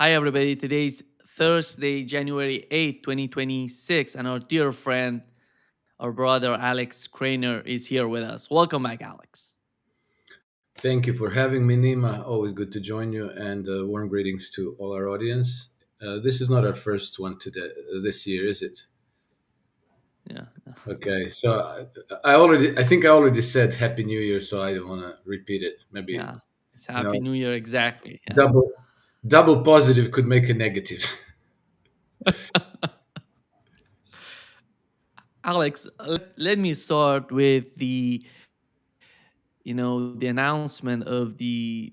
Hi, everybody. Today's Thursday, January 8th, 2026, and our dear friend, our brother Alex Krainer, is here with us. Welcome back, Alex. Thank you for having me, Nima. Always good to join you, and warm greetings to all our audience. This is not our first one today this year, is it? Yeah, Okay, so I think I already said Happy New Year, so I don't want to repeat it. Maybe yeah. It's you Happy know, New Year, exactly. Yeah. double double positive could make a negative. Alex, let me start with the announcement of the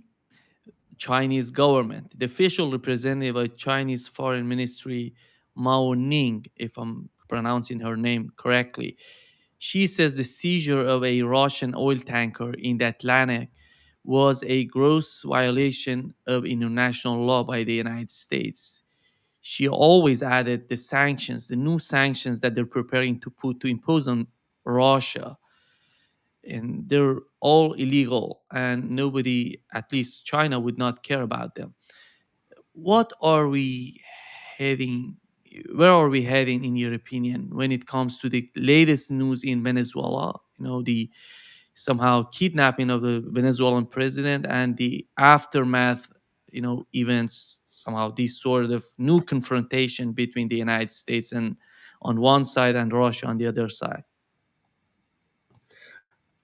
Chinese government. The official representative of Chinese Foreign Ministry, Mao Ning, if I'm pronouncing her name correctly, she says the seizure of a Russian oil tanker in the Atlantic was a gross violation of international law by the United States. She always added the new sanctions that they're preparing to impose on Russia, and they're all illegal, and nobody, at least China, would not care about them. What are we heading? Where are we heading, in your opinion, when it comes to the latest news in Venezuela? The somehow kidnapping of the Venezuelan president and the aftermath, events. Somehow, this sort of new confrontation between the United States and on one side and Russia on the other side.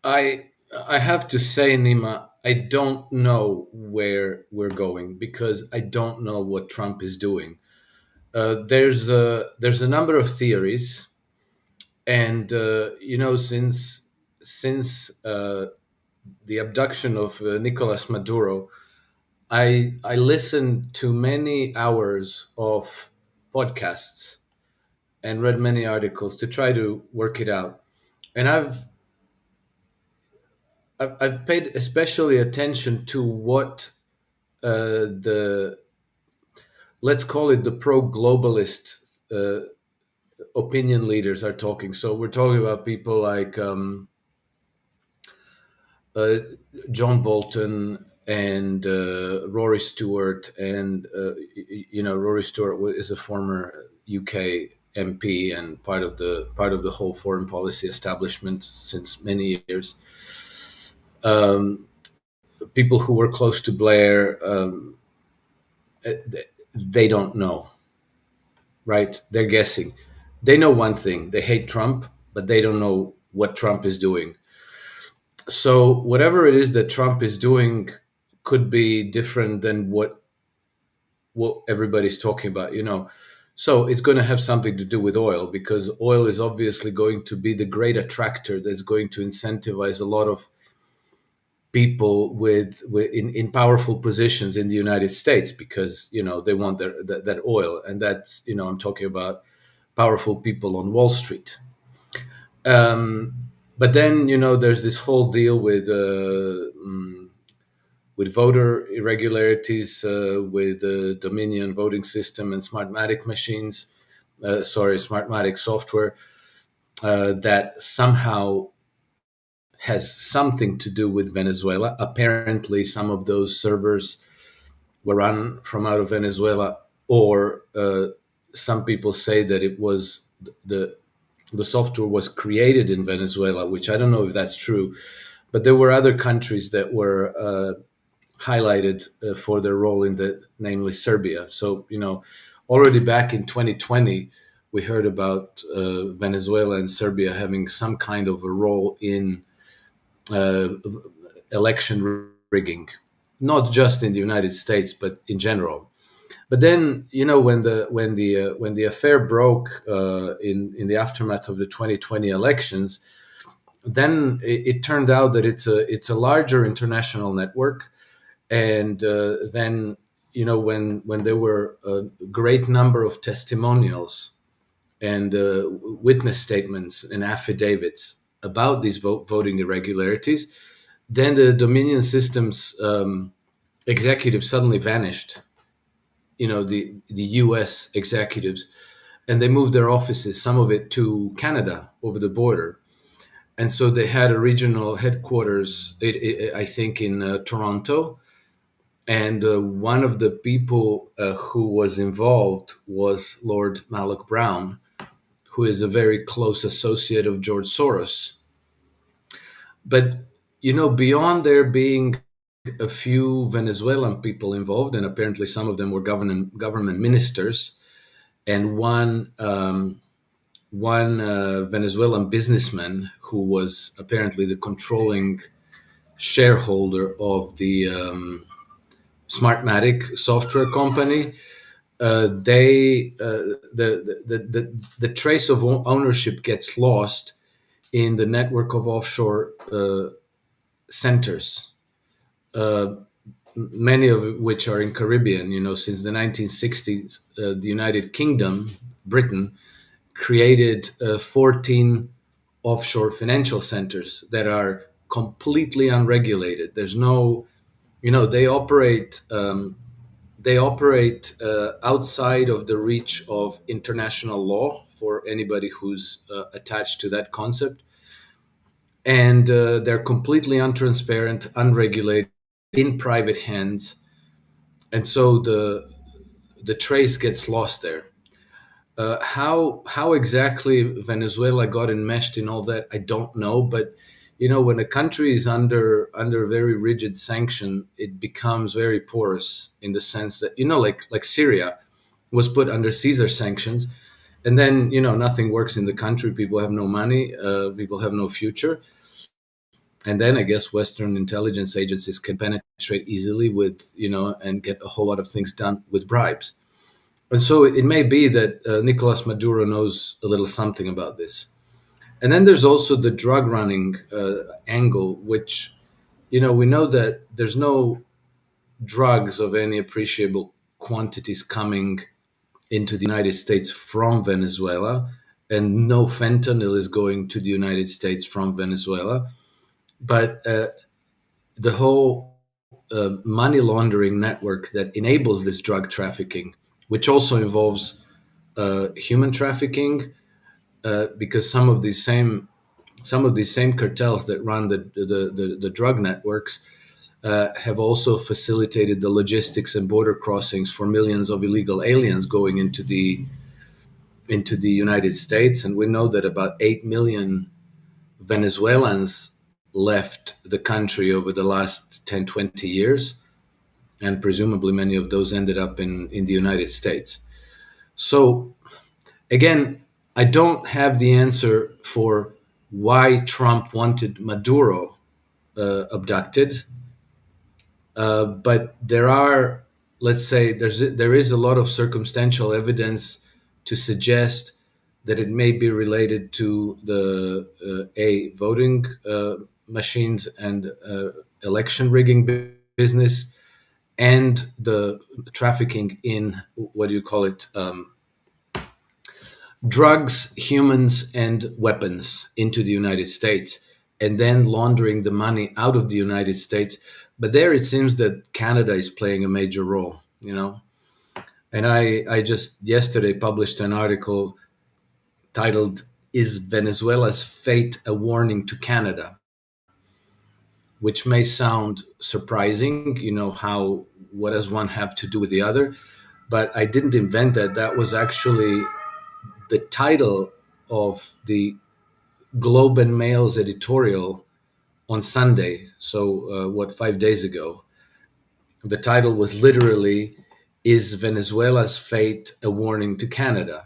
I I have to say, Nima, I don't know where we're going because I don't know what Trump is doing. There's a number of theories, and since the abduction of Nicolas Maduro, I listened to many hours of podcasts and read many articles to try to work it out. And I've paid especially attention to what the let's call it the pro globalist uh, opinion leaders are talking. So we're talking about people like uh, John Bolton and Rory Stewart, and Rory Stewart is a former UK MP and part of the whole foreign policy establishment since many years. Um, People who were close to Blair, eh, they don't know, right? They're guessing. They know one thing: they hate Trump, but they don't know what Trump is doing. So whatever it is that Trump is doing could be different than what everybody's talking about, So it's going to have something to do with oil, because oil is obviously going to be the great attractor that's going to incentivize a lot of people in powerful positions in the United States, because they want that oil, and that's I'm talking about powerful people on Wall Street. Um, but then there's this whole deal with voter irregularities, with the Dominion voting system and Smartmatic machines, Smartmatic software, that somehow has something to do with Venezuela. Apparently, some of those servers were run from out of Venezuela, or some people say that it was the the software was created in Venezuela, which I don't know if that's true. But there were other countries that were highlighted for their role in that, namely Serbia. So, already back in 2020, we heard about Venezuela and Serbia having some kind of a role in uh, election rigging, not just in the United States, but in general. But then, when the affair broke in the aftermath of the 2020 elections, then it turned out that it's a larger international network. And then when there were a great number of testimonials and witness statements and affidavits about these voting irregularities, then the Dominion Systems executives suddenly vanished. The U.S. executives, and they moved their offices, some of it to Canada over the border. And so they had a regional headquarters, I think, in Toronto, And one of the people who was involved was Lord Malloch Brown, who is a very close associate of George Soros. But beyond there being a few Venezuelan people involved, and apparently some of them were government ministers, and one Venezuelan businessman who was apparently the controlling shareholder of the Smartmatic software company. The trace of ownership gets lost in the network of offshore centers, uh, many of which are in Caribbean. Since the 1960s, the United Kingdom, Britain, created 14 offshore financial centers that are completely unregulated. There's no, they operate. They operate outside of the reach of international law for anybody who's attached to that concept, and they're completely untransparent, unregulated, in private hands, and so the trace gets lost there. How exactly Venezuela got enmeshed in all that, I don't know. But when a country is under very rigid sanction, it becomes very porous in the sense that like Syria was put under Caesar sanctions, and then nothing works in the country. People have no money. People have no future. And then I guess Western intelligence agencies can penetrate easily with and get a whole lot of things done with bribes. And so it may be that Nicolas Maduro knows a little something about this. And then there's also the drug running angle, which, we know that there's no drugs of any appreciable quantities coming into the United States from Venezuela, and no fentanyl is going to the United States from Venezuela. But the whole money laundering network that enables this drug trafficking, which also involves human trafficking, because some of these same cartels that run the drug networks have also facilitated the logistics and border crossings for millions of illegal aliens going into the United States. And we know that about 8 million Venezuelans left the country over the last 10, 20 years, and presumably many of those ended up in the United States. So again, I don't have the answer for why Trump wanted Maduro abducted, but let's say, there is a lot of circumstantial evidence to suggest that it may be related to the voting machines and election rigging business, and the trafficking in, what do you call it, drugs, humans, and weapons into the United States, and then laundering the money out of the United States. But there it seems that Canada is playing a major role. And I just yesterday published an article titled, "Is Venezuela's Fate a Warning to Canada?" Which may sound surprising, what does one have to do with the other? But I didn't invent that. That was actually the title of the Globe and Mail's editorial on Sunday. So, 5 days ago? The title was literally, "Is Venezuela's Fate a Warning to Canada?"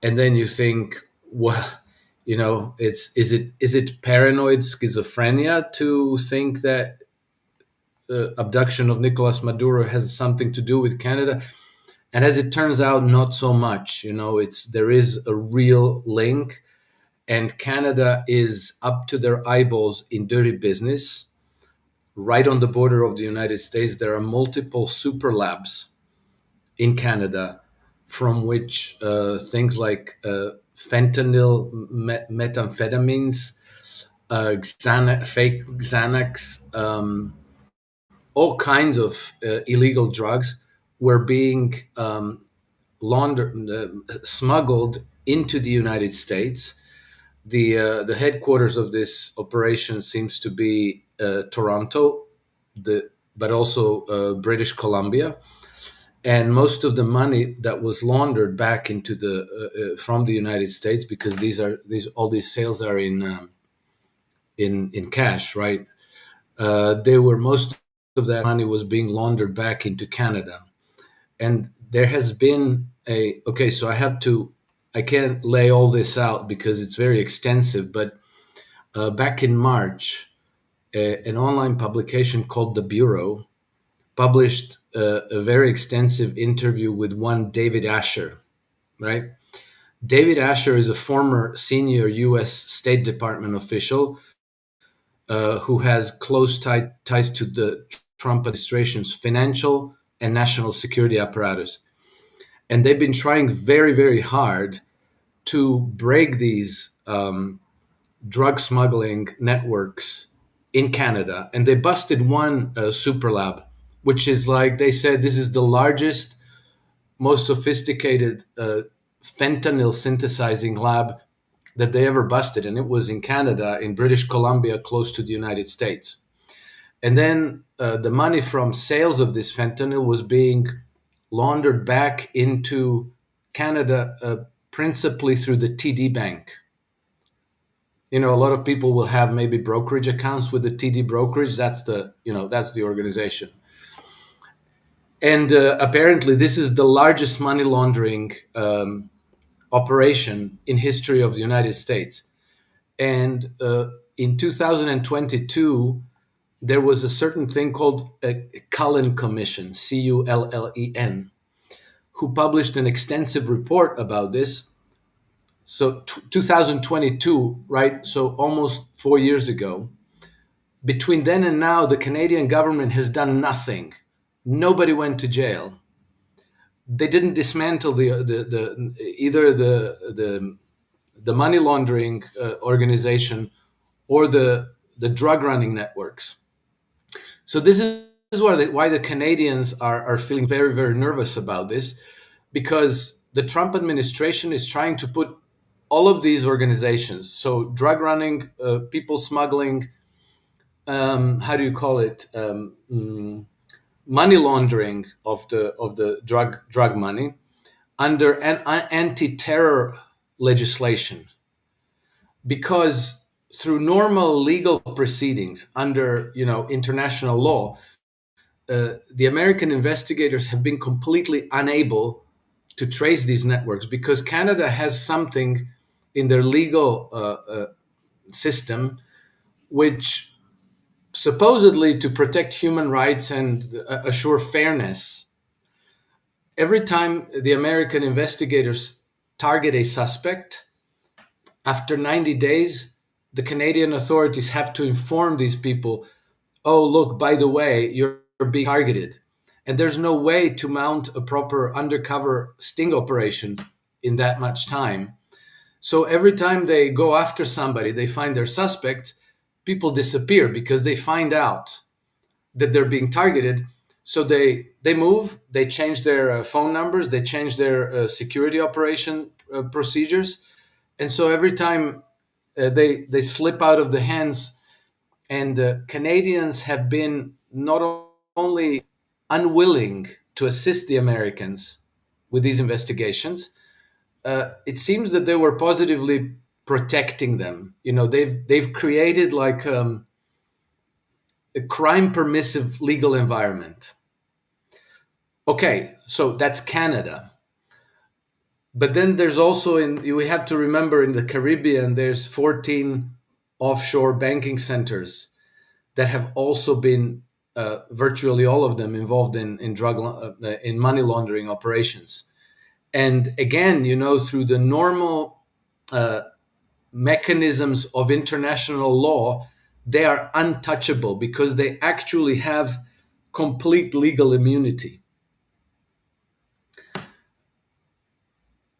And then you think, well, is it paranoid schizophrenia to think that abduction of Nicolas Maduro has something to do with Canada? And as it turns out, not so much. There is a real link, and Canada is up to their eyeballs in dirty business. Right on the border of the United States, there are multiple super labs in Canada from which things like fentanyl, methamphetamines, fake Xanax, all kinds of illegal drugs were being laundered, smuggled into the United States. The headquarters of this operation seems to be Toronto. The but also British Columbia. And most of the money that was laundered back into the from the United States, because these all these sales are in cash, right? They were most of that money was being laundered back into Canada, and there has been a okay. So I can't lay all this out because it's very extensive, but back in March, an online publication called The Bureau published a very extensive interview with one David Asher, right? David Asher is a former senior U.S. State Department official who has close ties to the Trump administration's financial and national security apparatus. And they've been trying very, very hard to break these drug smuggling networks in Canada. And they busted one super lab, which is like they said, this is the largest, most sophisticated fentanyl synthesizing lab that they ever busted. And it was in Canada, in British Columbia, close to the United States. And then the money from sales of this fentanyl was being laundered back into Canada, principally through the TD Bank. You know, a lot of people will have maybe brokerage accounts with the TD brokerage. That's the organization. And apparently, this is the largest money laundering operation in history of the United States. And in 2022, there was a certain thing called a Cullen Commission, Cullen, who published an extensive report about this. So 2022, right? So almost 4 years ago. Between then and now, the Canadian government has done nothing. Nobody went to jail. They didn't dismantle the money laundering organization or the drug running networks. So this is why the Canadians are feeling very, very nervous about this, because the Trump administration is trying to put all of these organizations, so drug running, people smuggling, how do you call it, money laundering of the drug money, under an anti-terror legislation, because through normal legal proceedings under international law, the American investigators have been completely unable to trace these networks, because Canada has something in their legal system which supposedly to protect human rights and assure fairness. Every time the American investigators target a suspect, after 90 days, the Canadian authorities have to inform these people, oh, look, by the way, you're being targeted. And there's no way to mount a proper undercover sting operation in that much time. So every time they go after somebody, they find their suspect, people disappear because they find out that they're being targeted. So they move, they change their phone numbers, they change their security operation procedures. And so every time they slip out of the hands, and Canadians have been not only unwilling to assist the Americans with these investigations, it seems that they were positively protecting them. They've created like a crime permissive legal environment. Okay, so that's Canada. But then there's also we have to remember, in the Caribbean, there's 14 offshore banking centers that have also been virtually all of them involved in in money laundering operations. And again, through the normal mechanisms of international law, they are untouchable because they actually have complete legal immunity.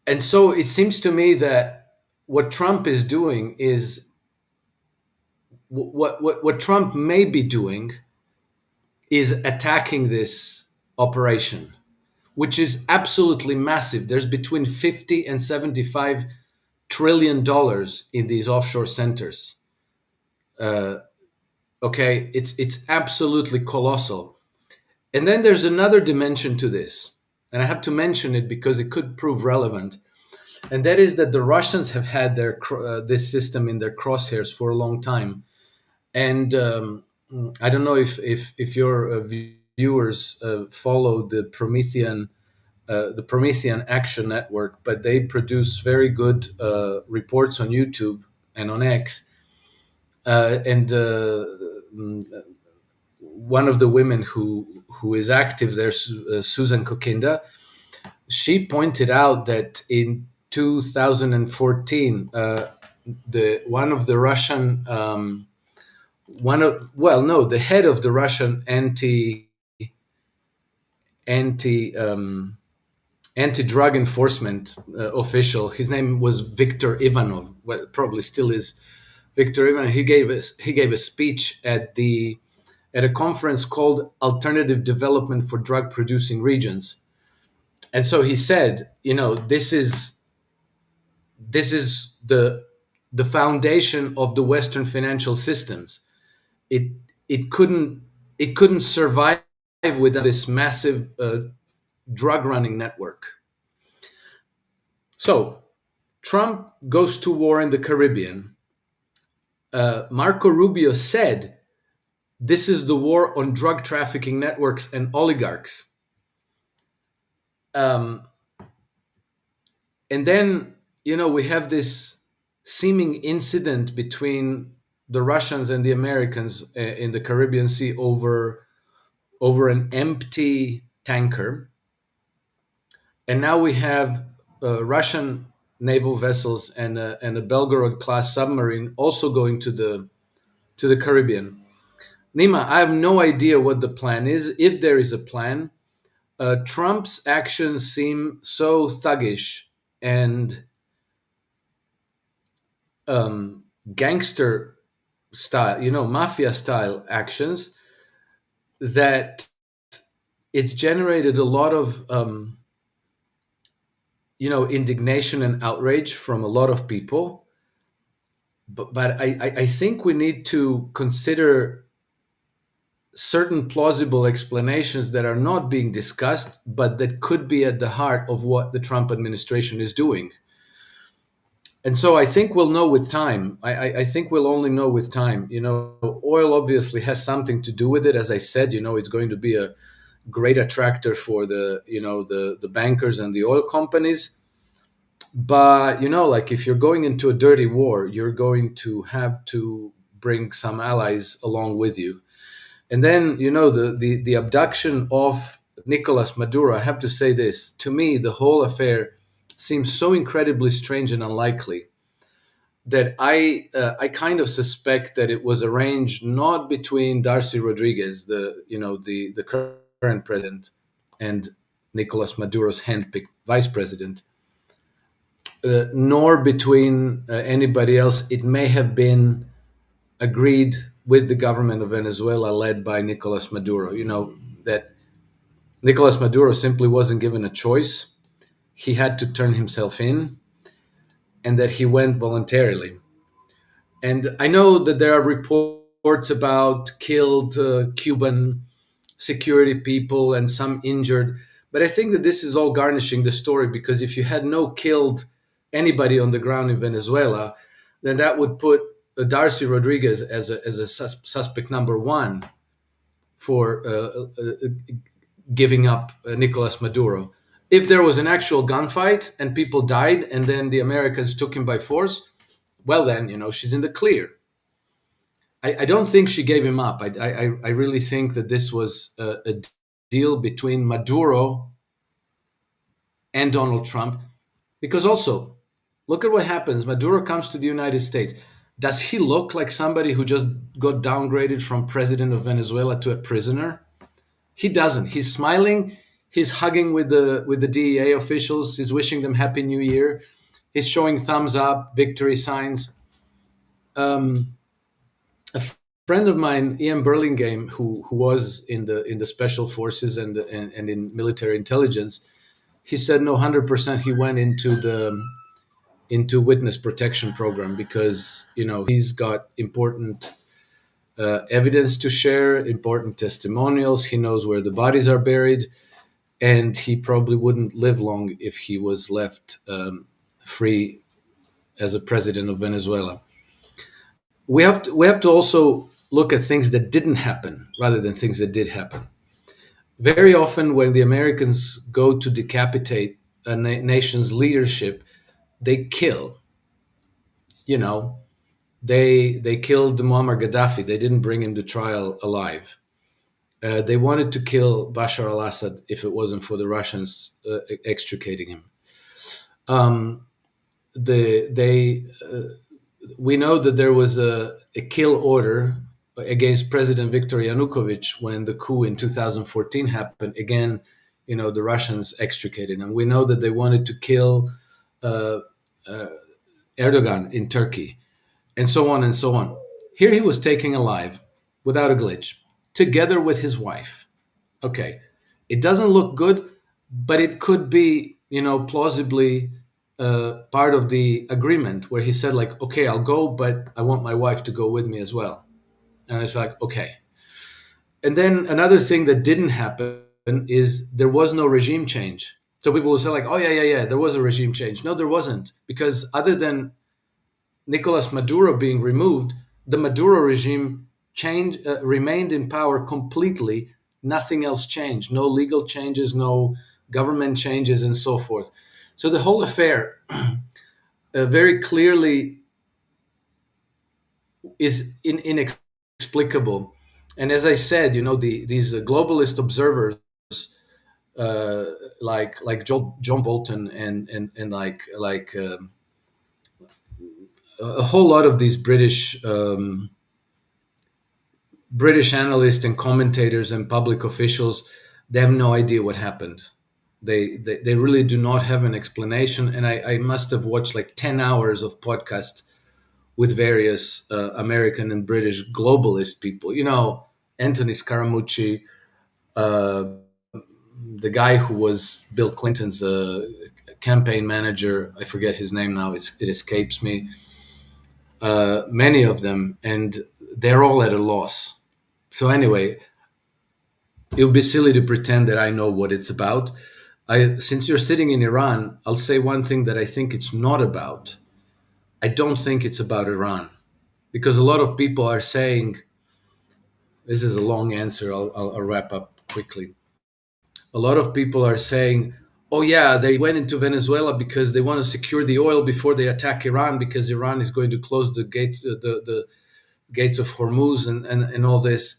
And so it seems to me that what Trump is doing is what Trump may be doing is attacking this operation, which is absolutely massive. There's between 50 and 75 trillion dollars in these offshore centers. Okay, it's absolutely colossal. And then there's another dimension to this, and I have to mention it because it could prove relevant, and that is that the Russians have had this system in their crosshairs for a long time. And I don't know if your viewers follow the Promethean Action Network, but they produce very good reports on YouTube and on X. And one of the women who is active there, Susan Kokinda, she pointed out that in 2014, the one of the Russian one of well no the head of the Russian anti anti-drug enforcement official. His name was Viktor Ivanov. Well, probably still is Viktor Ivanov. He gave a speech at a conference called Alternative Development for Drug Producing Regions. And so he said, this is the foundation of the Western financial systems. It it couldn't it couldn't survive without this massive drug running network. So Trump goes to war in the Caribbean. Marco Rubio said this is the war on drug trafficking networks and oligarchs. Um, and then, we have this seeming incident between the Russians and the Americans in the Caribbean Sea over an empty tanker. And now we have Russian naval vessels and a Belgorod class submarine also going to the Caribbean. Nima, I have no idea what the plan is, if there is a plan. Trump's actions seem so thuggish and gangster style, mafia style actions, that it's generated a lot of indignation and outrage from a lot of people. But I think we need to consider certain plausible explanations that are not being discussed, but that could be at the heart of what the Trump administration is doing. And so I think we'll know with time. I think we'll only know with time. Oil obviously has something to do with it. As I said, it's going to be a great attractor for the bankers and the oil companies. But like if you're going into a dirty war, you're going to have to bring some allies along with you. And then the abduction of Nicolas Maduro. I have to say this: to me, the whole affair seems so incredibly strange and unlikely that I kind of suspect that it was arranged not between Darcy Rodriguez, the current president, and Nicolas Maduro's handpicked vice president, nor between anybody else. It may have been agreed with the government of Venezuela, led by Nicolas Maduro. That Nicolas Maduro simply wasn't given a choice. He had to turn himself in, and that he went voluntarily. And I know that there are reports about killed Cuban security people and some injured, but I think that this is all garnishing the story, because if you had no killed anybody on the ground in Venezuela, then that would put Darcy Rodriguez as a suspect number one for giving up Nicolas Maduro. If there was an actual gunfight and people died and then the Americans took him by force, well then, she's in the clear. I don't think she gave him up. I really think that this was a deal between Maduro and Donald Trump, because also, look at what happens. Maduro comes to the United States. Does he look like somebody who just got downgraded from president of Venezuela to a prisoner? He doesn't. He's smiling. He's hugging with the DEA officials. He's wishing them Happy New Year. He's showing thumbs up, victory signs. A friend of mine, Ian Burlingame, who was in the special forces and in military intelligence, he said no, 100% he went into witness protection program because he's got important evidence to share, important testimonials. He knows where the bodies are buried, and he probably wouldn't live long if he was left free as a president of Venezuela. We have to also look at things that didn't happen rather than things that did happen. Very often, when the Americans go to decapitate a nation's leadership, they kill. You know, they killed Muammar Gaddafi. They didn't bring him to trial alive. They wanted to kill Bashar al-Assad if it wasn't for the Russians extricating him. Um, they We know that there was a kill order against President Viktor Yanukovych when the coup in 2014 happened. Again, the Russians extricated him. We know that they wanted to kill uh, uh, Erdogan in Turkey, and so on and so on. Here he was taken alive without a glitch, together with his wife. Okay, it doesn't look good, but it could be, plausibly part of the agreement where he said, like, okay, I'll go, but I want my wife to go with me as well. And it's like, okay. And then another thing that didn't happen is there was no regime change. So people will say, like, oh, yeah, yeah, yeah, there was a regime change. No, there wasn't, because other than Nicolas Maduro being removed, the Maduro regime remained in power completely. Nothing else changed. No legal changes, no government changes, and so forth. So the whole affair very clearly is inexplicable. And as I said, these globalist observers, like John Bolton and a whole lot of these British analysts and commentators and public officials, they have no idea what happened. They really do not have an explanation. And I must have watched like 10 hours of podcast with various American and British globalist people. Anthony Scaramucci, uh, the guy who was Bill Clinton's campaign manager. I forget his name now. It escapes me. Many of them, and they're all at a loss. So anyway, it would be silly to pretend that I know what it's about. Since you're sitting in Iran, I'll say one thing that I think it's not about. I don't think it's about Iran, because a lot of people are saying, this is a long answer, I'll wrap up quickly. A lot of people are saying, oh yeah, they went into Venezuela because they want to secure the oil before they attack Iran, because Iran is going to close the gates, the gates of Hormuz, and all this.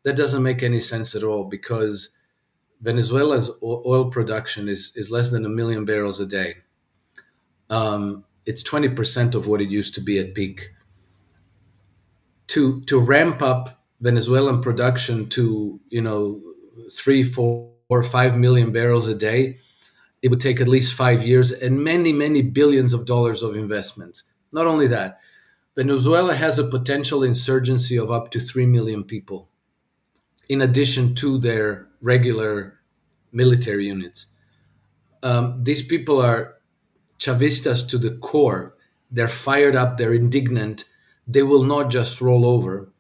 That doesn't make any sense at all, because Venezuela's oil production is less than 1 million barrels a day. It's 20% of what it used to be at peak. To ramp up Venezuelan production to 3, 4, or 5 million barrels a day, it would take at least 5 years and many, many billions of dollars of investment. Not only that, Venezuela has a potential insurgency of up to 3 million people, in addition to their regular military units. These people are Chavistas to the core. They're fired up, they're indignant, they will not just roll over.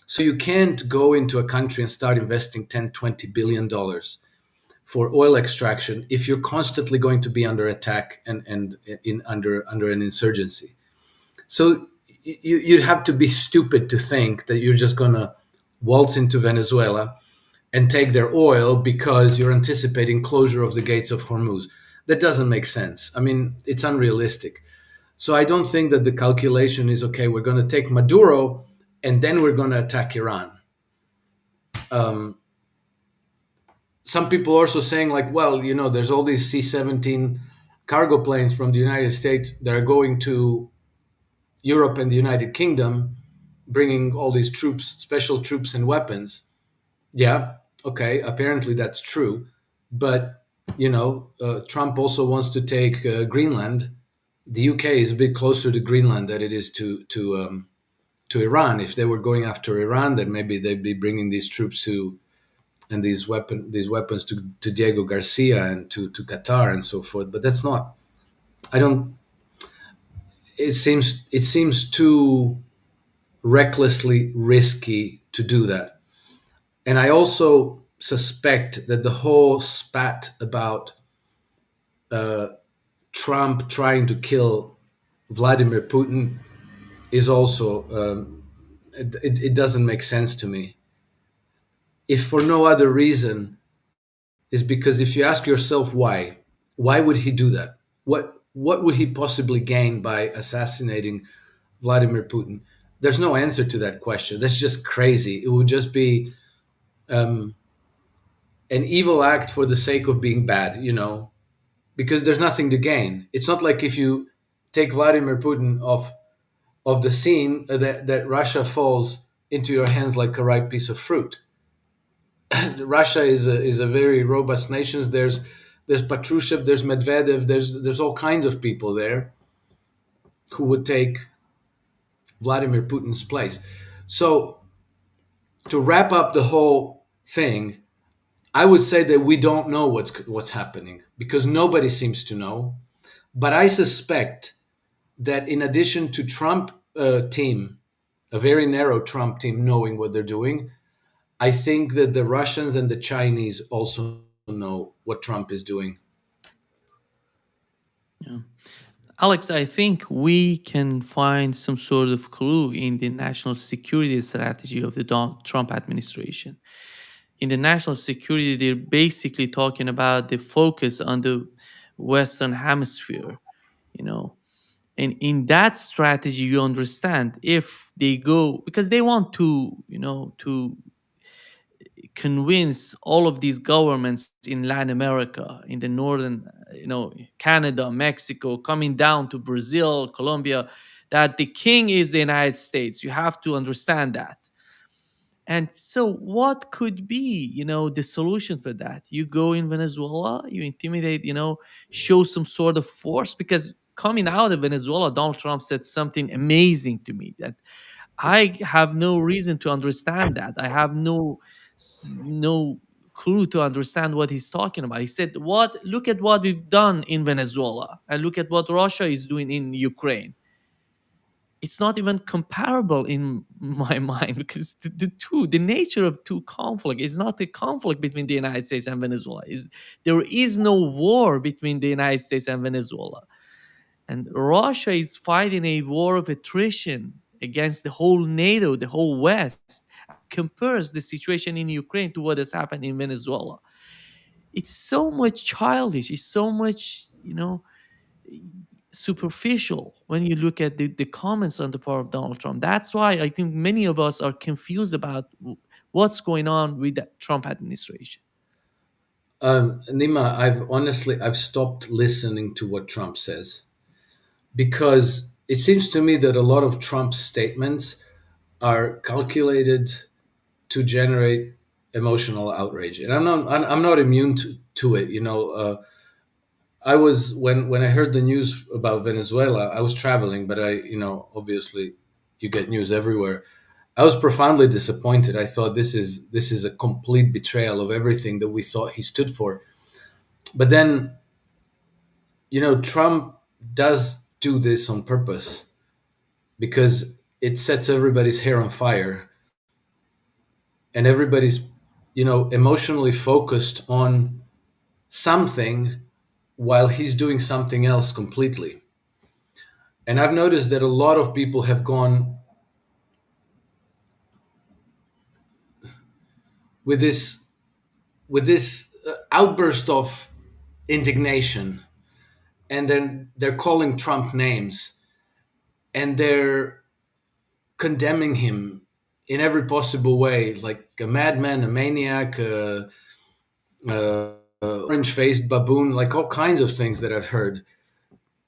So you can't go into a country and start investing 10, 20 billion dollars for oil extraction if you're constantly going to be under attack and under an insurgency. So you'd have to be stupid to think that you're just going to waltz into Venezuela and take their oil because you're anticipating closure of the gates of Hormuz. That doesn't make sense. I mean, it's unrealistic. So I don't think that the calculation is, okay, we're going to take Maduro and then we're going to attack Iran. Some people are also saying, like, well, there's all these C-17 cargo planes from the United States that are going to Europe and the United Kingdom, bringing all these troops, special troops and weapons. Yeah, okay, apparently that's true. But, Trump also wants to take Greenland. The UK is a bit closer to Greenland than it is to Iran. If they were going after Iran, then maybe they'd be bringing these troops and these weapons to Diego Garcia and to Qatar and so forth. But that's not. I don't. It seems too recklessly risky to do that. And I also suspect that the whole spat about Trump trying to kill Vladimir Putin is also, it doesn't make sense to me. If for no other reason, is because if you ask yourself why would he do that? What would he possibly gain by assassinating Vladimir Putin? There's no answer to that question. That's just crazy. It would just be an evil act for the sake of being bad, because there's nothing to gain. It's not like if you take Vladimir Putin off of the scene, that Russia falls into your hands like a ripe piece of fruit. Russia is a very robust nation. There's Patrushev, there's Medvedev, there's all kinds of people there who would take Vladimir Putin's place. So to wrap up the whole thing, I would say that we don't know what's happening because nobody seems to know. But I suspect that in addition to Trump team, a very narrow Trump team knowing what they're doing, I think that the Russians and the Chinese also know what Trump is doing. Yeah. Alex, I think we can find some sort of clue in the national security strategy of the Donald Trump administration. In the national security, they're basically talking about the focus on the Western Hemisphere, you know. And in that strategy, you understand if they go, because they want to, to convince all of these governments in Latin America, in the northern, Canada, Mexico, coming down to Brazil, Colombia, that the king is the United States. You have to understand that. And so, what could be, the solution for that? You go in Venezuela, you intimidate, show some sort of force, because coming out of Venezuela, Donald Trump said something amazing to me that I have no reason to understand that. I have no clue to understand what he's talking about. He said, "What? Look at what we've done in Venezuela, and look at what Russia is doing in Ukraine." It's not even comparable in my mind because the nature of two conflict is not a conflict between the United States and Venezuela. Is there is no war between the United States and Venezuela, and Russia is fighting a war of attrition against the whole NATO, the whole West. Compares the situation in Ukraine to what has happened in Venezuela. It's so much childish. It's so much, superficial when you look at the comments on the part of Donald Trump. That's why I think many of us are confused about what's going on with the Trump administration. Nima, I've stopped listening to what Trump says because it seems to me that a lot of Trump's statements are calculated to generate emotional outrage, and I'm not immune to it. I was when I heard the news about Venezuela, I was traveling, but obviously you get news everywhere. I was profoundly disappointed. I thought this is a complete betrayal of everything that we thought he stood for. But then, Trump does do this on purpose because it sets everybody's hair on fire and everybody's, emotionally focused on something while he's doing something else completely. And I've noticed that a lot of people have gone with this outburst of indignation, and then they're calling Trump names, and they're condemning him in every possible way, like a madman, a maniac, orange-faced baboon, like all kinds of things that I've heard.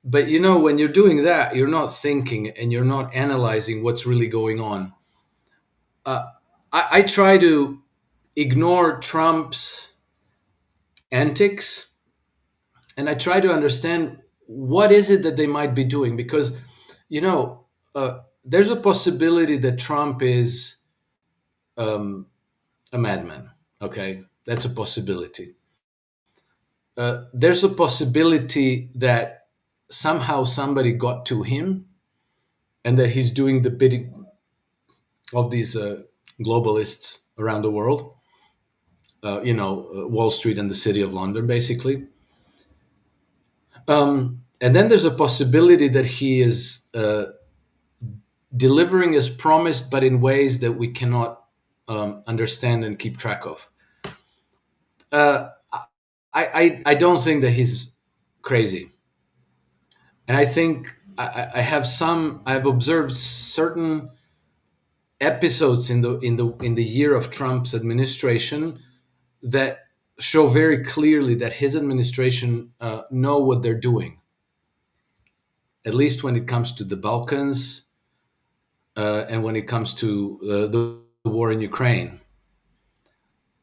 But when you're doing that, you're not thinking and you're not analyzing what's really going on. I try to ignore Trump's antics, and I try to understand what is it that they might be doing, because there's a possibility that Trump is a madman. Okay, that's a possibility. There's a possibility that somehow somebody got to him and that he's doing the bidding of these globalists around the world. Wall Street and the City of London, basically. And then there's a possibility that he is delivering as promised, but in ways that we cannot understand and keep track of. Uh, I don't think that he's crazy, and I think I've observed certain episodes in the year of Trump's administration that show very clearly that his administration know what they're doing. At least when it comes to the Balkans and when it comes to the war in Ukraine.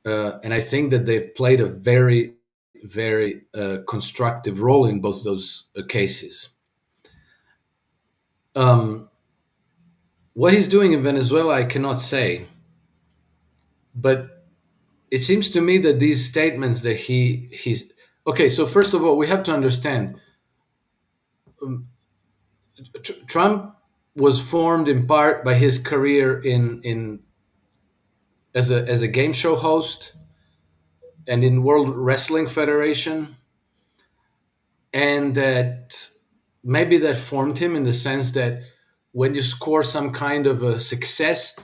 And I think that they've played a very, very constructive role in both those cases. Um, what he's doing in Venezuela, I cannot say, but it seems to me that these statements that he's okay. So first of all, we have to understand Trump was formed in part by his career in as a game show host and in World Wrestling Federation, and that maybe that formed him in the sense that when you score some kind of a success,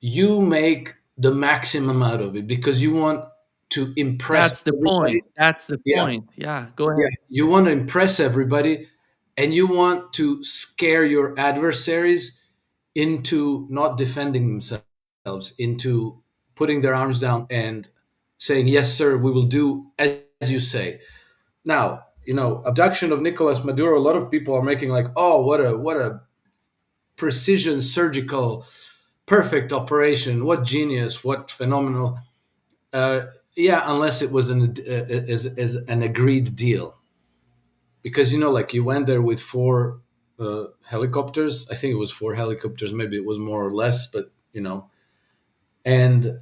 you make the maximum out of it because you want to impress That's the everybody. point. That's the Yeah, point. Yeah, go yeah. ahead. You want to impress everybody, and you want to scare your adversaries into not defending themselves, into putting their arms down and saying, "Yes, sir, we will do as you say." Now, abduction of Nicolas Maduro. A lot of people are making like, "Oh, what a precision surgical, perfect operation! What genius! What phenomenal!" Yeah, unless it was as an agreed deal, because like you went there with four helicopters. I think it was four helicopters. Maybe it was more or less, but and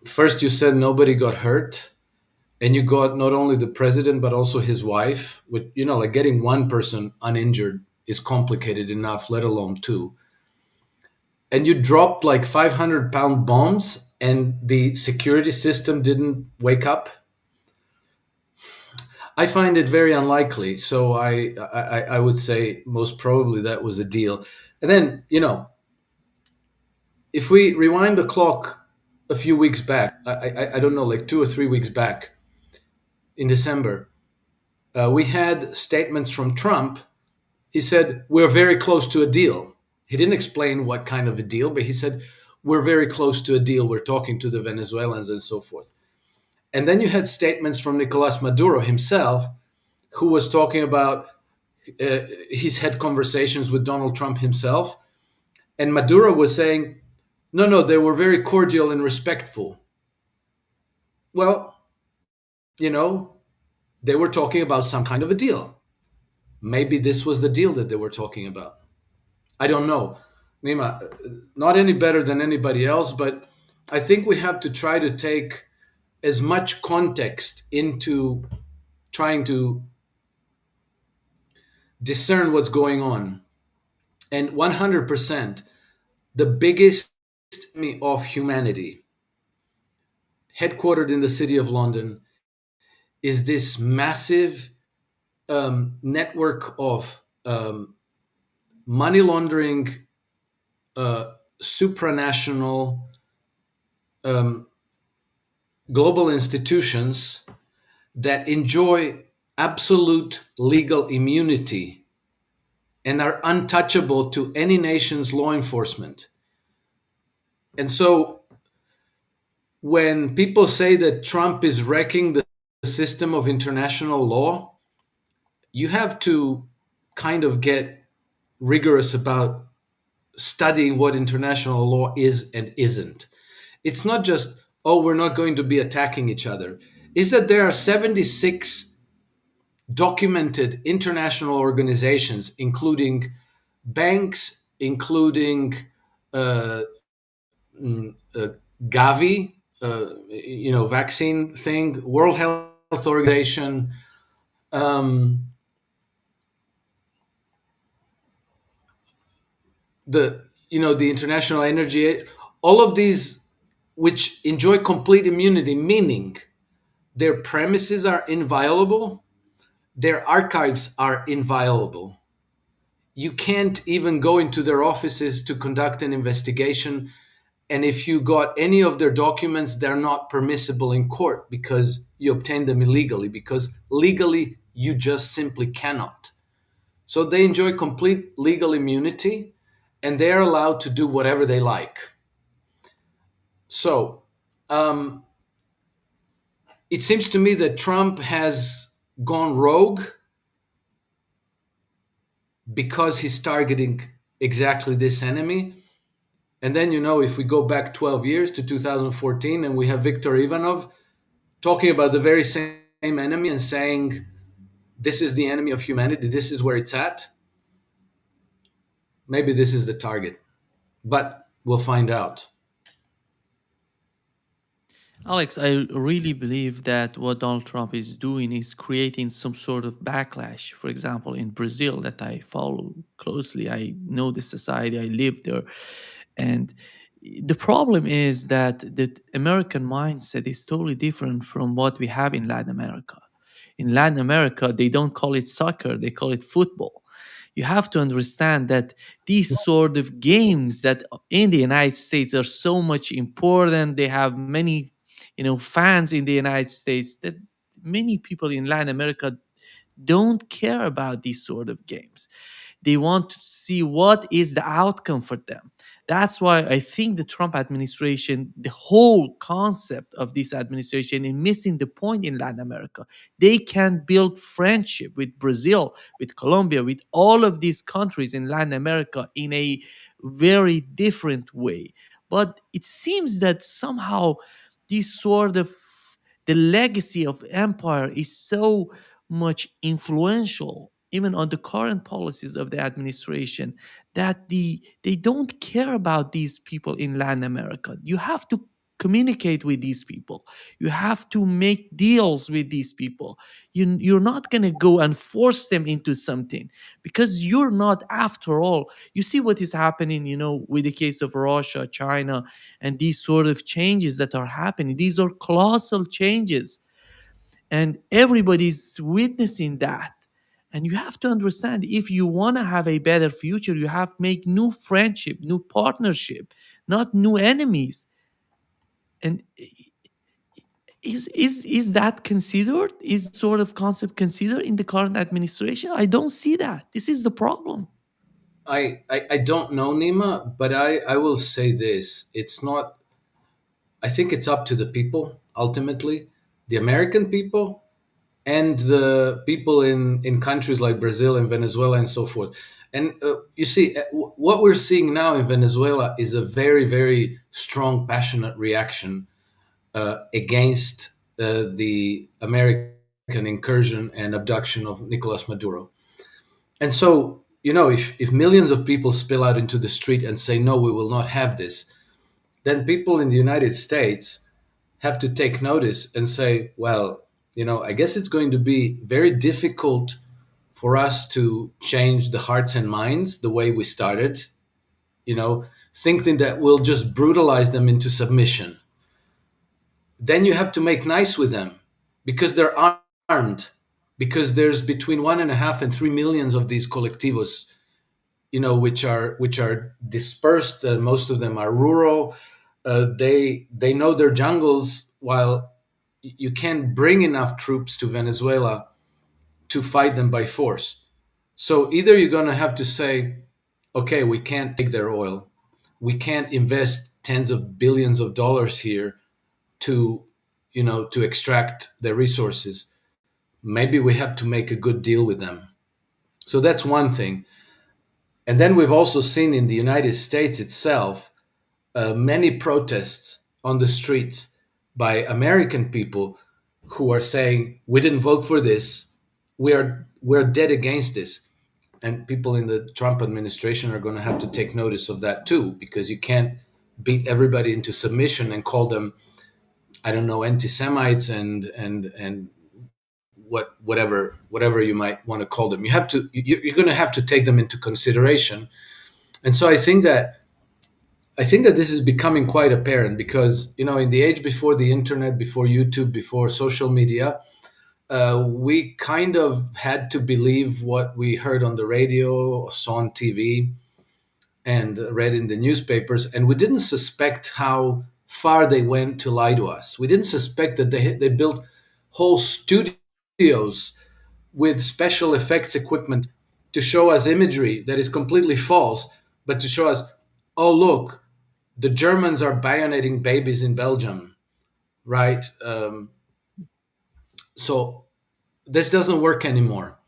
first you said nobody got hurt, and you got not only the president but also his wife. With like getting one person uninjured is complicated enough, let alone two. And you dropped like 500-pound bombs, and the security system didn't wake up. I find it very unlikely. So I would say most probably that was a deal. And then if we rewind the clock a few weeks back, I don't know, like 2 or 3 weeks back in December, we had statements from Trump. He said we're very close to a deal. He didn't explain what kind of a deal, but he said we're very close to a deal. We're talking to the Venezuelans and so forth. And then you had statements from Nicolas Maduro himself, who was talking about he's had conversations with Donald Trump himself. And Maduro was saying, no, no, they were very cordial and respectful. Well, you know, they were talking about some kind of a deal. Maybe this was the deal that they were talking about. I don't know. Nima, not any better than anybody else, but I think we have to try to take as much context into trying to discern what's going on. And 100%, the biggest enemy of humanity, headquartered in the city of London, is this massive network of money laundering, supranational, um, global institutions that enjoy absolute legal immunity and are untouchable to any nation's law enforcement. And so when people say that Trump is wrecking the system of international law, you have to kind of get rigorous about studying what international law is and isn't. It's not just, oh, we're not going to be attacking each other. Is that there are 76 documented international organizations, including banks, including uh, Gavi, vaccine thing, World Health Organization, um, the the International Energy, all of these which enjoy complete immunity, meaning their premises are inviolable, their archives are inviolable. You can't even go into their offices to conduct an investigation. And if you got any of their documents, they're not permissible in court because you obtained them illegally, because legally you just simply cannot. So they enjoy complete legal immunity and they're allowed to do whatever they like. So um, it seems to me that Trump has gone rogue because he's targeting exactly this enemy. And then, if we go back 12 years to 2014 and we have Viktor Ivanov talking about the very same enemy and saying, this is the enemy of humanity, this is where it's at, maybe this is the target. But we'll find out. Alex, I really believe that what Donald Trump is doing is creating some sort of backlash. For example, in Brazil, that I follow closely, I know the society, I live there. And the problem is that the American mindset is totally different from what we have in Latin America. In Latin America, they don't call it soccer, they call it football. You have to understand that these sort of games that in the United States are so much important. They have many, fans in the United States, that many people in Latin America don't care about these sort of games. They want to see what is the outcome for them. That's why I think the Trump administration, the whole concept of this administration, is missing the point in Latin America. They can build friendship with Brazil, with Colombia, with all of these countries in Latin America in a very different way. But it seems that somehow this sort of the legacy of empire is so much influential even on the current policies of the administration, that they don't care about these people in Latin America. You have to communicate with these people. You have to make deals with these people. You're not going to go and force them into something, because you're not, after all. You see what is happening, with the case of Russia, China, and these sort of changes that are happening. These are colossal changes, and everybody's witnessing that. And you have to understand, if you want to have a better future, you have to make new friendship, new partnership, not new enemies. And is that considered, is sort of concept considered in the current administration? I don't see that. This is the problem. I don't know, Nima, but I will say this. It's not, I think it's up to the people, ultimately, the American people and the people in countries like Brazil and Venezuela and so forth. And you see, what we're seeing now in Venezuela is a very, very strong, passionate reaction against the American incursion and abduction of Nicolas Maduro. And so, if millions of people spill out into the street and say, no, we will not have this, then people in the United States have to take notice and say, well, I guess it's going to be very difficult for us to change the hearts and minds the way we started, thinking that we'll just brutalize them into submission. Then you have to make nice with them because they're armed, because there's between 1.5 and 3 millions of these colectivos, which are dispersed. Most of them are rural. They know their jungles, while you can't bring enough troops to Venezuela to fight them by force. So either you're going to have to say, okay, we can't take their oil, we can't invest tens of billions of dollars here to to extract their resources. Maybe we have to make a good deal with them. So that's one thing. And then we've also seen in the United States itself many protests on the streets by American people who are saying, we didn't vote for this, we're dead against this. And people in the Trump administration are going to have to take notice of that too, because you can't beat everybody into submission and call them, I don't know, anti-Semites and whatever you might want to call them. You're going to have to take them into consideration. And so I think that I think that this is becoming quite apparent because, in the age before the internet, before YouTube, before social media, we kind of had to believe what we heard on the radio or saw on TV and read in the newspapers, and we didn't suspect how far they went to lie to us. We didn't suspect that they built whole studios with special effects equipment to show us imagery that is completely false, but to show us, oh, look, the Germans are bayoneting babies in Belgium, right? So this doesn't work anymore.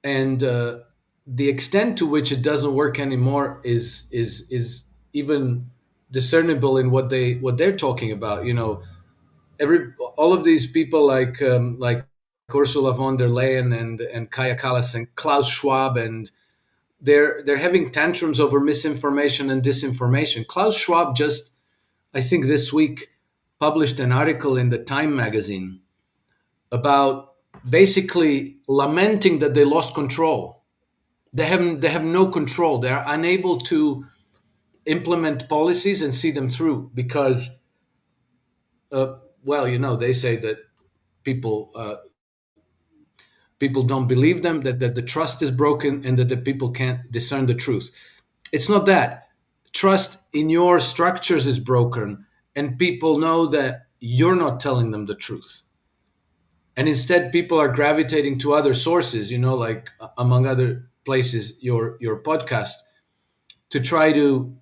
And the extent to which it doesn't work anymore is even discernible in what they're talking about. All of these people like Ursula von der Leyen and Kaya Kallas and Klaus Schwab, and they're having tantrums over misinformation and disinformation. Klaus Schwab just, I think this week, published an article in the Time magazine about basically lamenting that they lost control. They have no control. They are unable to implement policies and see them through because, they say that people people don't believe them, that the trust is broken, and that the people can't discern the truth. It's not that. Trust in your structures is broken, and people know that you're not telling them the truth. And instead, people are gravitating to other sources, like among other places, your podcast, to try to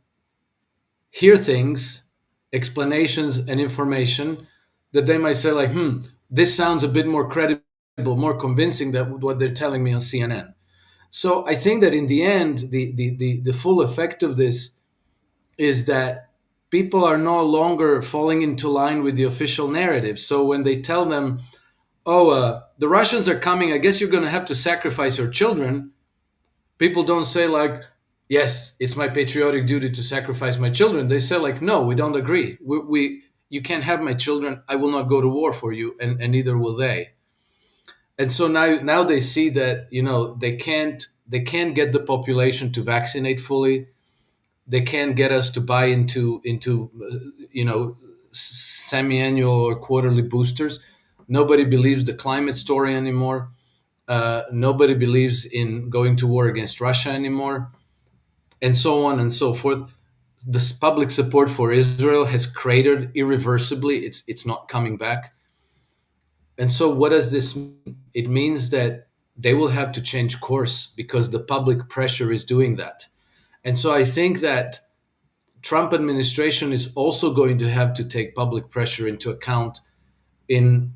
hear things, explanations, and information that they might say, like, this sounds a bit more credible, more convincing than what they're telling me on CNN. So I think that in the end, the full effect of this is that people are no longer falling into line with the official narrative. So when they tell them, the Russians are coming, I guess you're going to have to sacrifice your children, people don't say like, yes, it's my patriotic duty to sacrifice my children. They say like, no, we don't agree. You can't have my children. I will not go to war for you, and neither will they. And so now they see that they can't get the population to vaccinate fully. They can't get us to buy into semi-annual or quarterly boosters. Nobody believes the climate story anymore. Nobody believes in going to war against Russia anymore, and so on and so forth. This public support for Israel has cratered irreversibly. It's not coming back. And so what does this mean? It means that they will have to change course because the public pressure is doing that. And so I think that Trump administration is also going to have to take public pressure into account in,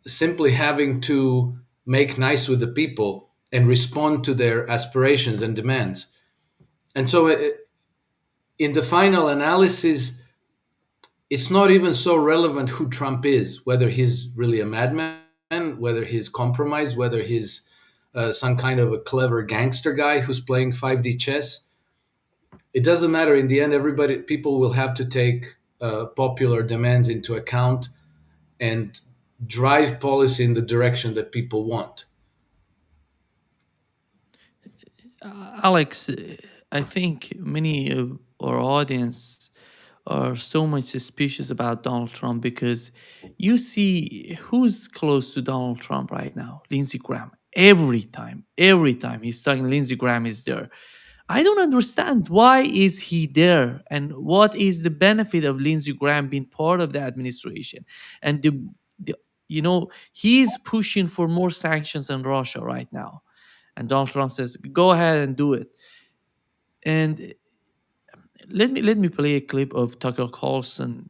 simply having to make nice with the people and respond to their aspirations and demands. And so in the final analysis, it's not even so relevant who Trump is, whether he's really a madman, whether he's compromised, whether he's some kind of a clever gangster guy who's playing 5D chess. It doesn't matter. In the end, people will have to take popular demands into account and drive policy in the direction that people want. Alex, I think many of our audience are so much suspicious about Donald Trump because you see who's close to Donald Trump right now. Lindsey Graham. Every time he's talking, Lindsey Graham is there. I don't understand why is he there and what is the benefit of Lindsey Graham being part of the administration. And he's pushing for more sanctions on Russia right now. And Donald Trump says, go ahead and do it. And let me play a clip of Tucker Carlson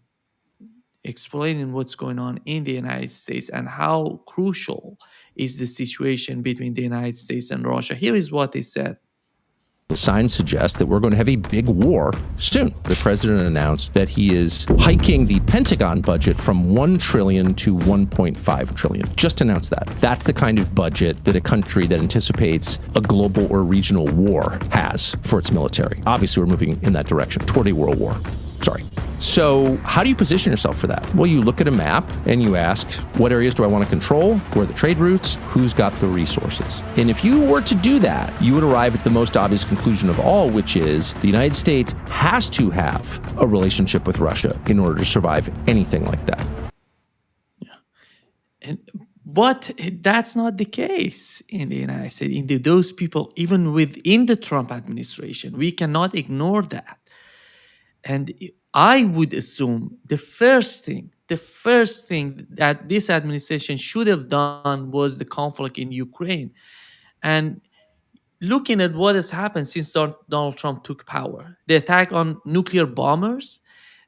explaining what's going on in the United States and how crucial is the situation between the United States and Russia. Here is what they said. The signs suggest that we're going to have a big war soon. The president announced that he is hiking the Pentagon budget from $1 trillion to $1.5 trillion. Just announced that. That's the kind of budget that a country that anticipates a global or regional war has for its military. Obviously, we're moving in that direction toward a world war. Sorry. So, how do you position yourself for that? Well, you look at a map and you ask, what areas do I want to control? Where are the trade routes? Who's got the resources? And if you were to do that, you would arrive at the most obvious conclusion of all, which is the United States has to have a relationship with Russia in order to survive anything like that. And, but that's not the case in the United States. Those people, even within the Trump administration, we cannot ignore that. And I would assume the first thing that this administration should have done was the conflict in Ukraine. And looking at what has happened since Donald Trump took power, the attack on nuclear bombers,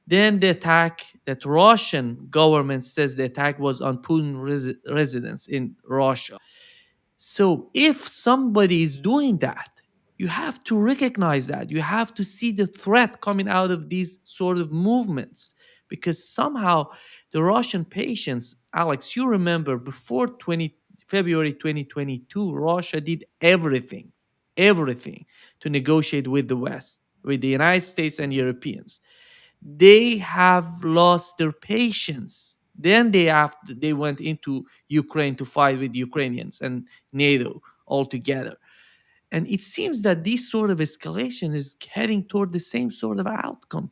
then the attack that Russian government says the attack was on Putin residence in Russia. So if somebody is doing that, you have to recognize that. You have to see the threat coming out of these sort of movements, because somehow the Russian patients, Alex, you remember before February 2022, Russia did everything to negotiate with the West, with the United States and Europeans. They have lost their patience. Then they went into Ukraine to fight with Ukrainians and NATO altogether. And it seems that this sort of escalation is heading toward the same sort of outcome.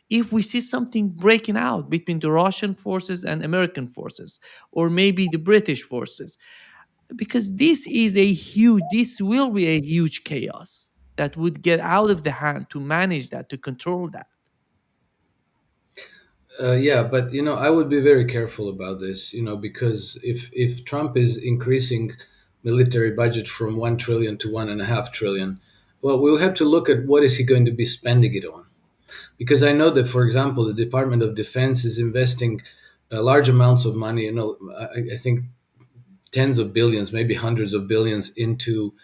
If we see something breaking out between the Russian forces and American forces, or maybe the British forces, because this will be a huge chaos that would get out of the hand to manage that, to control that. Yeah, but I would be very careful about this, because if Trump is increasing military budget from 1 trillion to 1.5 trillion, well, we'll have to look at what is he going to be spending it on. Because I know that, for example, the Department of Defense is investing large amounts of money. I think tens of billions, maybe hundreds of billions into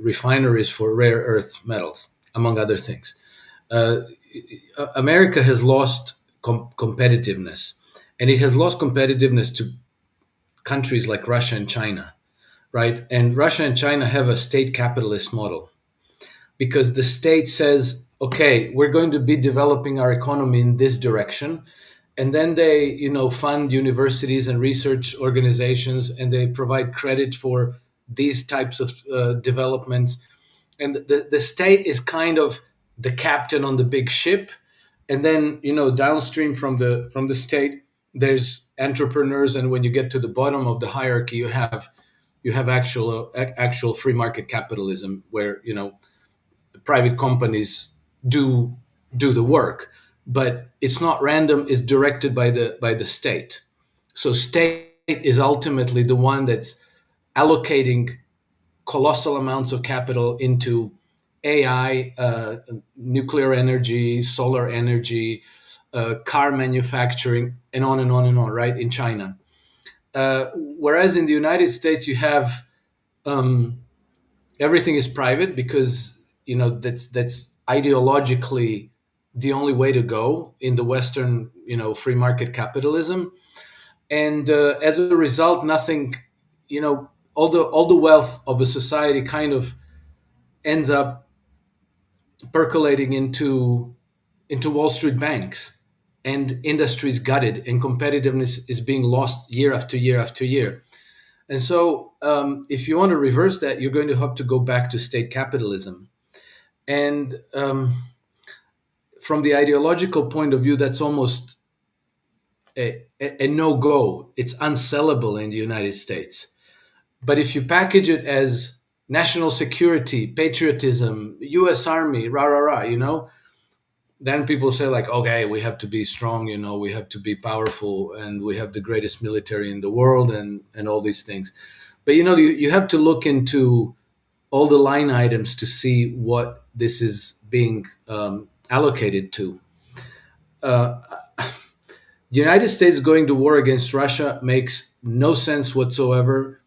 refineries for rare earth metals, among other things. Uh, America has lost competitiveness, and it has lost competitiveness to countries like Russia and China, right? And Russia and China have a state capitalist model because the state says, okay, we're going to be developing our economy in this direction. And then they, fund universities and research organizations, and they provide credit for these types of developments. And the state is kind of the captain on the big ship, and then downstream from the state there's entrepreneurs, and when you get to the bottom of the hierarchy you have actual free market capitalism where private companies do the work, but it's not random, it's directed by the state. So state is ultimately the one that's allocating colossal amounts of capital into AI, nuclear energy, solar energy, car manufacturing, and on and on and on, right, in China. Whereas in the United States, you have everything is private because that's ideologically the only way to go in the Western free market capitalism, and as a result, nothing, all the wealth of a society kind of ends up percolating into Wall Street banks, and industries gutted, and competitiveness is being lost year after year after year. And so, if you want to reverse that, you're going to have to go back to state capitalism. And from the ideological point of view, that's almost a no-go. It's unsellable in the United States. But if you package it as national security, patriotism, U.S. Army, rah, rah, rah, then people say like, okay, we have to be strong, we have to be powerful, and we have the greatest military in the world, and all these things. But you have to look into all the line items to see what this is being allocated to. The United States going to war against Russia makes no sense whatsoever.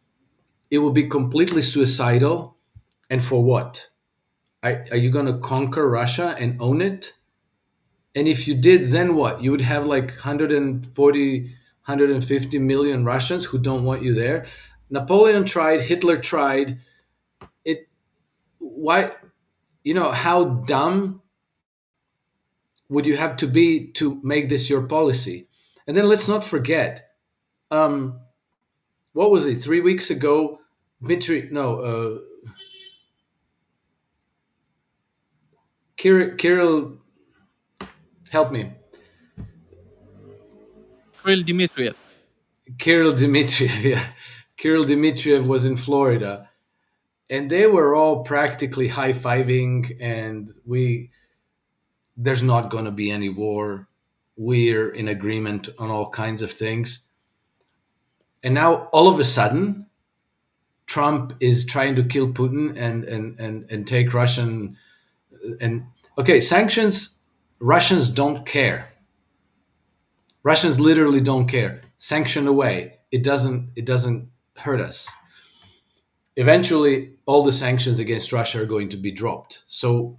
It would be completely suicidal. And for what? Are you going to conquer Russia and own it? And if you did, then what? You would have like 140, 150 million Russians who don't want you there. Napoleon tried, Hitler tried. Why? How dumb would you have to be to make this your policy? And then let's not forget, um, what was it? 3 weeks ago, Dmitry, no, Kirill, help me. Kirill Dmitriev. Kirill Dmitriev, yeah. Kirill Dmitriev was in Florida, and they were all practically high fiving, and there's not going to be any war. We're in agreement on all kinds of things. And now, all of a sudden, Trump is trying to kill Putin and take Russian and okay, sanctions. Russians don't care. Russians literally don't care. Sanction away. It doesn't hurt us. Eventually, all the sanctions against Russia are going to be dropped. So,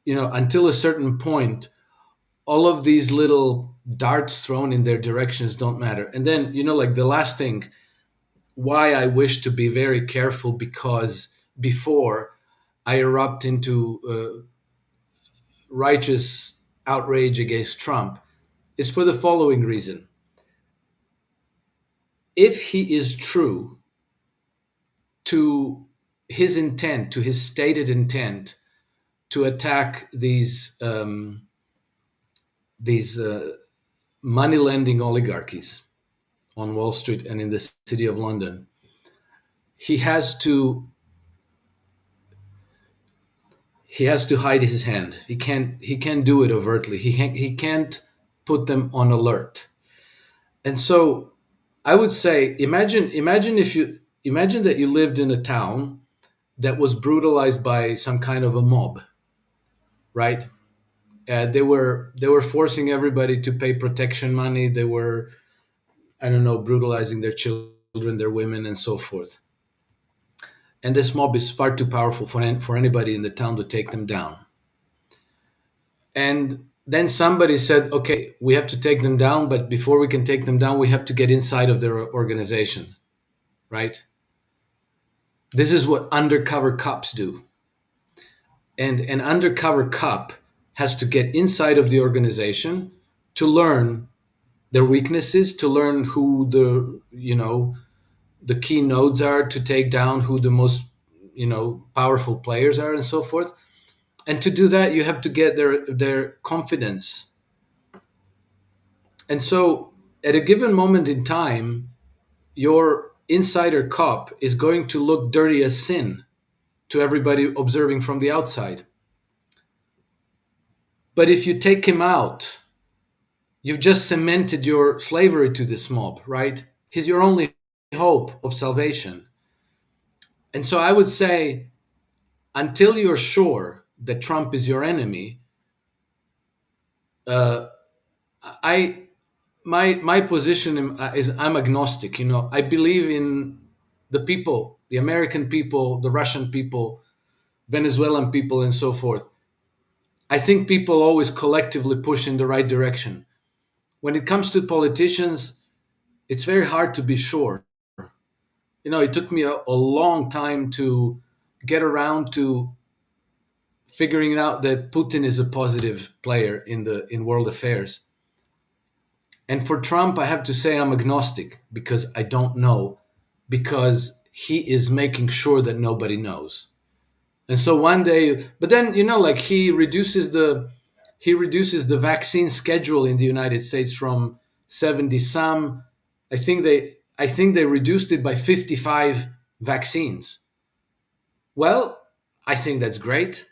until a certain point, all of these little darts thrown in their directions don't matter. And then, like the last thing, why I wish to be very careful, because before I erupt into righteous outrage against Trump, is for the following reason. If he is true to his intent, to his stated intent to attack these money lending oligarchies on Wall Street and in the city of London, he has to hide his hand. He can't do it overtly. He can't put them on alert. And so I would say, imagine that you lived in a town that was brutalized by some kind of a mob, right? They were forcing everybody to pay protection money. They were, I don't know, brutalizing their children, their women, and so forth. And this mob is far too powerful for anybody in the town to take them down. And then somebody said, okay, we have to take them down, but before we can take them down, we have to get inside of their organization, right? This is what undercover cops do. And an undercover cop has to get inside of the organization to learn their weaknesses, to learn who the key nodes are to take down, who the most powerful players are, and so forth. And to do that, you have to get their confidence. And so at a given moment in time, your insider cop is going to look dirty as sin to everybody observing from the outside. But if you take him out, you've just cemented your slavery to this mob, right? He's your only hope of salvation. And so I would say, until you're sure that Trump is your enemy, my position is I'm agnostic. I believe in the people, the American people, the Russian people, Venezuelan people, and so forth. I think people always collectively push in the right direction. When it comes to politicians, it's very hard to be sure. It took me a long time to get around to figuring out that Putin is a positive player in world affairs. And for Trump, I have to say I'm agnostic, because I don't know, because he is making sure that nobody knows. And so one day, but then like he reduces the vaccine schedule in the United States from 70 some. I think they reduced it by 55 vaccines. Well, I think that's great.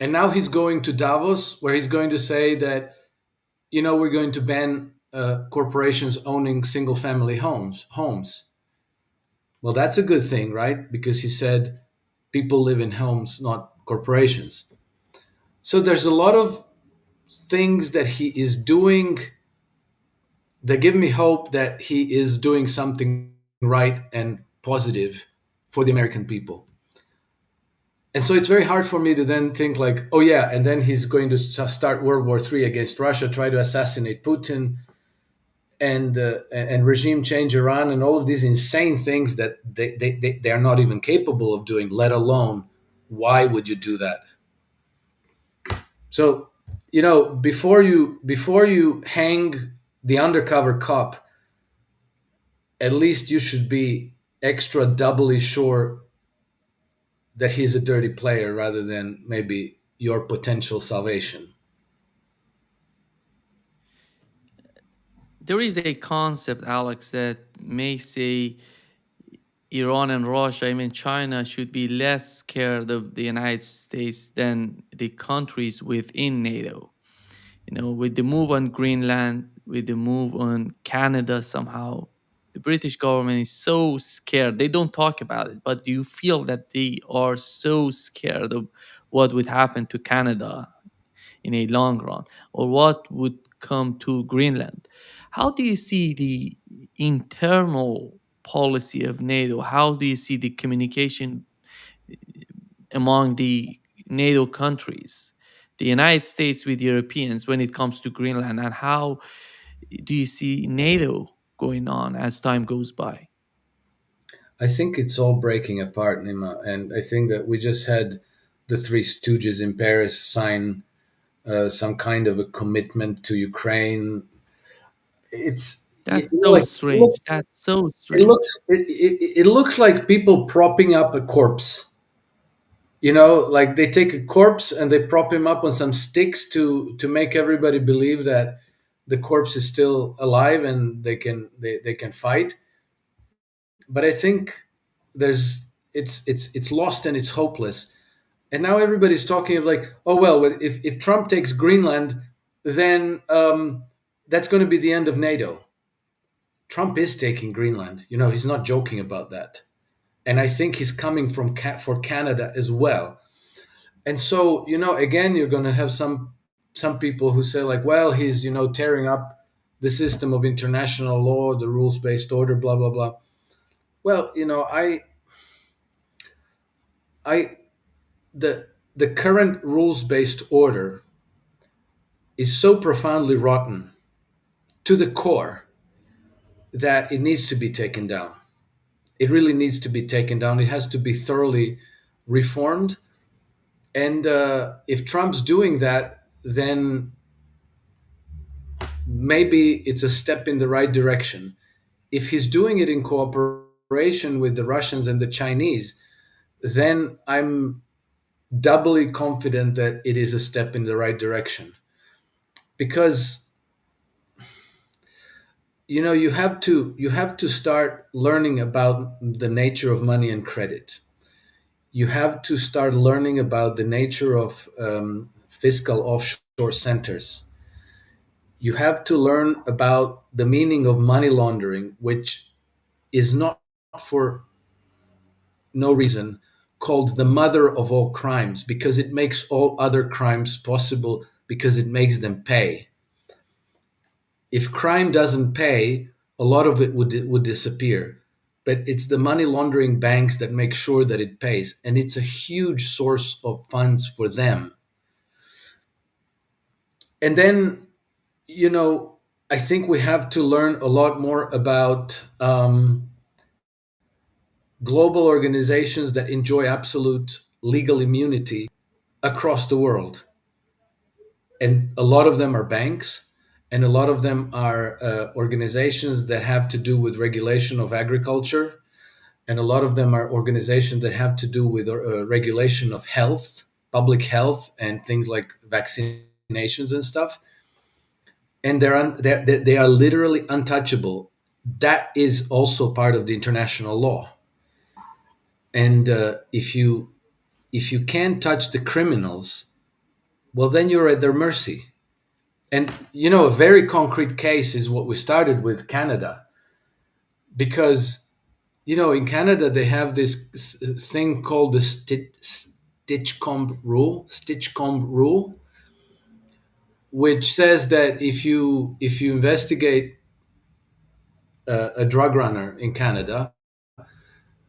And now he's going to Davos, where he's going to say that we're going to ban corporations owning single family homes. Well, that's a good thing, right? Because he said people live in homes, not corporations. So there's a lot of things that he is doing that give me hope that he is doing something right and positive for the American people. And so it's very hard for me to then think like, oh yeah, and then he's going to start World War III against Russia, try to assassinate Putin, and regime change Iran, and all of these insane things that they are not even capable of doing, let alone why would you do that? So before you hang the undercover cop, at least you should be extra doubly sure that he's a dirty player rather than maybe your potential salvation. There is a concept, Alex, that may say Iran and Russia, even China, should be less scared of the United States than the countries within NATO. With the move on Greenland, with the move on Canada, somehow the British government is so scared. They don't talk about it, but you feel that they are so scared of what would happen to Canada in a long run, or what would come to Greenland. How do you see the internal policy of NATO? How do you see the communication among the NATO countries, the United States with Europeans when it comes to Greenland? And how do you see NATO going on as time goes by? I think it's all breaking apart, Nima, and I think that we just had the Three Stooges in Paris sign some kind of a commitment to Ukraine. It's That's so like strange. That's so it strange. looks it looks like people propping up a corpse. Like they take a corpse and they prop him up on some sticks to make everybody believe that the corpse is still alive and they can fight. But I think it's lost and it's hopeless. And now everybody's talking of like, oh well, if Trump takes Greenland, then that's going to be the end of NATO. Trump is taking Greenland. He's not joking about that, and I think he's coming for Canada as well. And so, again, you're going to have some people who say like, well, he's tearing up the system of international law, the rules based order, blah blah blah. Well, I the current rules based order is so profoundly rotten to the core that it needs to be taken down. It really needs to be taken down. It has to be thoroughly reformed. And if Trump's doing that, then maybe it's a step in the right direction. If he's doing it in cooperation with the Russians and the Chinese, then I'm doubly confident that it is a step in the right direction. Because you have to start learning about the nature of money and credit. You have to start learning about the nature of fiscal offshore centers. You have to learn about the meaning of money laundering, which is not for no reason called the mother of all crimes, because it makes all other crimes possible, because it makes them pay. If crime doesn't pay, a lot of it would disappear. But it's the money laundering banks that make sure that it pays, and it's a huge source of funds for them. And then, you know, I think we have to learn a lot more about global organizations that enjoy absolute legal immunity across the world. And a lot of them are banks, and a lot of them are organizations that have to do with regulation of agriculture, and a lot of them are organizations that have to do with regulation of health, public health, and things like vaccinations and stuff. And they are literally untouchable. That is also part of the international law. And if you can't touch the criminals, well, then you're at their mercy. And a very concrete case is what we started with Canada, because in Canada they have this thing called the Stitchcomb rule, which says that if you investigate a drug runner in Canada,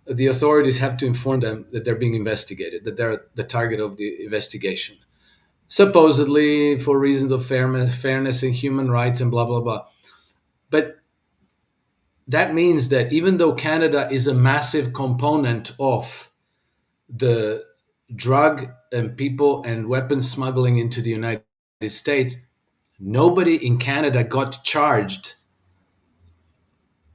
the authorities have to inform them that they're being investigated, that they're the target of the investigation, supposedly for reasons of fairness and human rights and blah blah blah. But that means that even though Canada is a massive component of the drug and people and weapons smuggling into the United States, nobody in Canada got charged,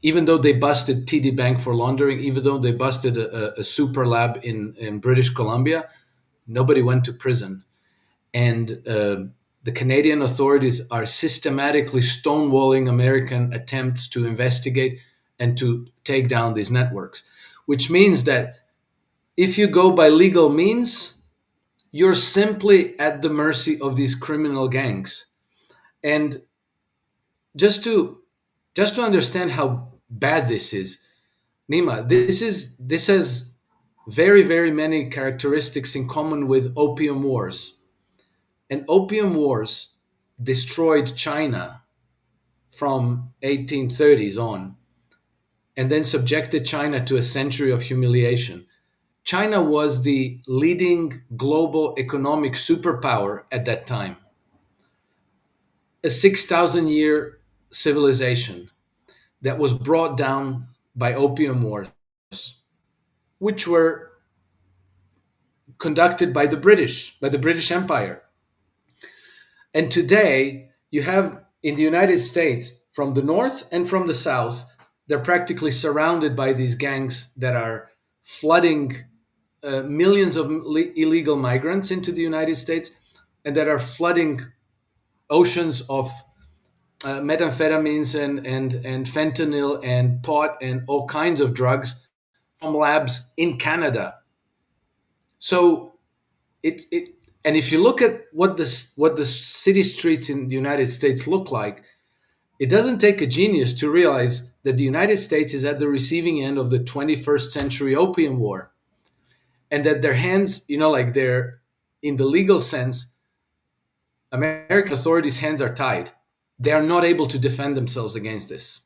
even though they busted TD Bank for laundering, even though they busted a super lab in British Columbia, nobody went to prison. And the Canadian authorities are systematically stonewalling American attempts to investigate and to take down these networks, which means that if you go by legal means, you're simply at the mercy of these criminal gangs. And just to understand how bad this is, Nima, this has very many characteristics in common with opium wars. And opium wars destroyed China from 1830s on, and then subjected China to a century of humiliation. China was the leading global economic superpower at that time, a 6,000-year civilization that was brought down by opium wars, which were conducted by the British Empire. And today, you have in the United States, from the north and from the south, they're practically surrounded by these gangs that are flooding millions of illegal migrants into the United States, and that are flooding oceans of methamphetamines and fentanyl and pot and all kinds of drugs from labs in Canada. So it and if you look at what the city streets in the United States look like, it doesn't take a genius to realize that the United States is at the receiving end of the 21st century opium war, and that their hands, like they're in the legal sense, American authorities' hands are tied. They are not able to defend themselves against this.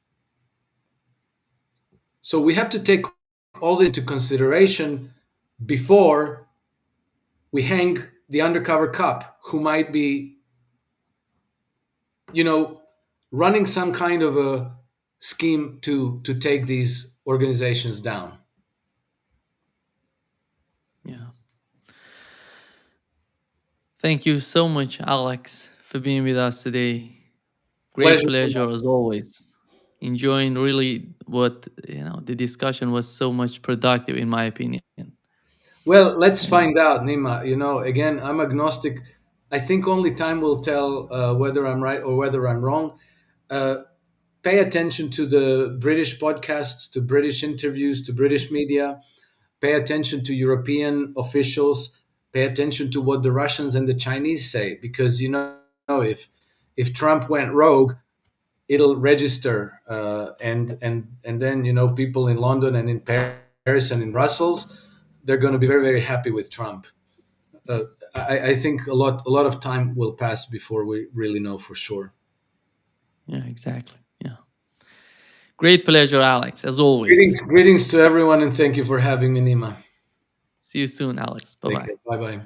So we have to take all this into consideration before we hang the undercover cop who might be, running some kind of a scheme to take these organizations down. Yeah. Thank you so much, Alex, for being with us today. Great pleasure as always. Enjoying really what the discussion was so much productive in my opinion. Well, let's find out, Nima. Again, I'm agnostic. I think only time will tell whether I'm right or whether I'm wrong. Pay attention to the British podcasts, to British interviews, to British media. Pay attention to European officials. Pay attention to what the Russians and the Chinese say, because if Trump went rogue, it'll register, and then people in London and in Paris and in Brussels, they're going to be very happy with Trump. I think a lot of time will pass before we really know for sure. Yeah, exactly. Yeah. Great pleasure, Alex, as always. Greetings to everyone, and thank you for having me, Nima. See you soon, Alex. Bye-bye. Bye-bye.